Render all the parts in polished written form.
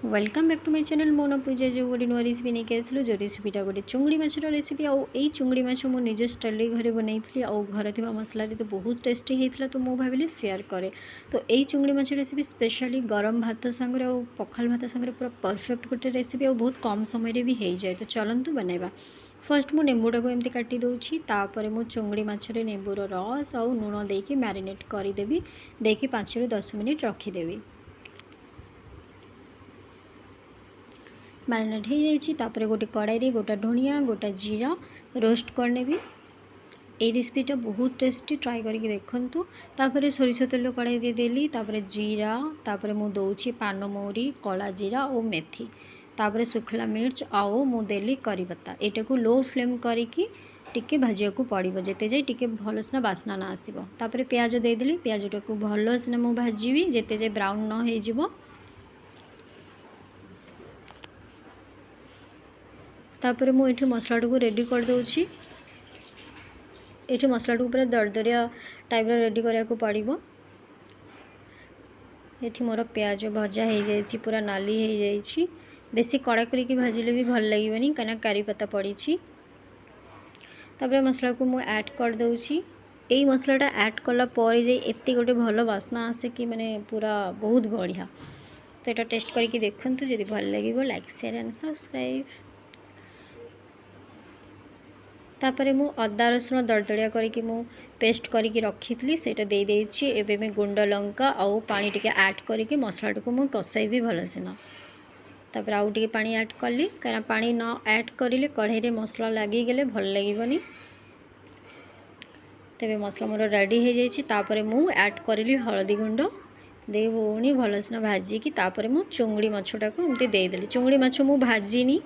Welcome back to my channel मो ना पूजा जो गोटे नुआ रेसिपी नहीं आसलु जो रेसिपीटा गोटे चुंगड़ी माछर रेसिपी आई चुंगड़ी माछ मु निज स्टाइल घरे बनई आउ घर थी मसला तो बहुत टेस्टी होता तो मुझे भाविली शेयर करे। तो यही चुंगड़ी माछ रेसिपी स्पेशली गरम भात सांगे और पखाल भात सांगे पूरा परफेक्ट गोटे रेसिपी और बहुत कम समय भी हो जाए। तो चलतु बनवा। फर्स्ट मु नेबुटा को एमती काटी दूची तापर मु चुंगड़ी माछरे नेबुर रस और लुण देकी मैरिनेट करदेवी देकी 5 ରୁ 10 मिनिट रखीदेवी। मैरिनेट हो जाइए गोटे कड़ाई गोटा धनिया गोटा जीरा रोस्ट करने भी ये रेसिपीटा बहुत टेस्टी ट्राई करके देखु। तापर सोरिष तेल कड़ाई देदेली जीरा तापर मु दौची पानमौरी कला जीरा और मेथी तापर सुखला मिर्च आउ मुदेली करी पत्ता यहाँ को लो फ्लेम करके टिके भाजिया को पड़ो जिते जाए टिके भलसिना बास्ना ना आसो। तापर प्याज देदेली प्याजटा को भलसिना मु भाजी जिते जाए ब्राउन न हो। तापर मुझे मसलाटा को रेडी कर दूची। ये मसलाटा को पूरा दरदरिया टाइप रेडी करने को पड़ो। ये मोर प्याज भजा हो जाए पूरा नाली हो जाए बेसी कड़ा करके भाजिले भी भल लगे कहीं करी पत्ता पड़ी। तापर मसला को मुझे ऐड कर दूची। यही मसलाटा ऐड कलापर एत गोटे भल बास्ना आसे कि माने पूरा बहुत बढ़िया। तो यहाँ टेस्ट करके देखु जदि भल लगे लाइक शेयर एंड सब्सक्राइब। तापर मु अदा रसुण दरदड़िया करके मु पेस्ट करके रखी से दे देछि। एबे मैं गुंड लंका आउ पानी टिके ऐड करके मसलाटा को मु कसाइबी भलसेना। तापर आउ टिके पानी ऐड कली कहीं पानी न ऐड करें कढ़ाई रे मसला लगी गले भल लगे। तेरे मसला मोर रेडी हो जाइए। तापर मु ऐड करी हलदी गुंड दे पुणी भलसेना भाजिकी तापर मु चुंगड़ी माछटा को एमती देदेली। चुंगड़ी माछ मु भाजिनी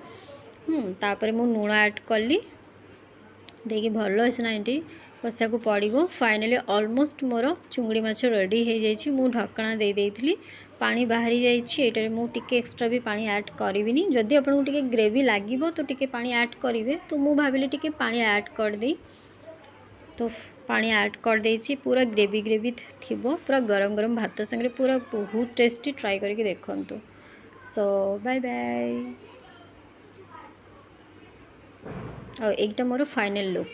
तापर मु लुण ऐड कली देखिए भल सिना ये कषा को पड़ो। फाइनाली ऑलमोस्ट मोर चुंगड़ी माछ रेडी हो जाइए। मु ढक्कना दे देइथिली पानी बाहरी जाइए। मुझे एक्सट्रा भी पानी ऐड करी जदि आपको टिके ग्रेवी लगे तो टिके पानी ऐड करेंगे। तो मु भाविली टिके पानी ऐड कर दे तो पानी ऐड कर देछि। पूरा ग्रेवी ग्रेवी थी पूरा गरम गरम भात संगे पूरा बहुत टेस्टी ट्राई करके देखु। सो बाय बाय। और एक मोर फाइनल लुक।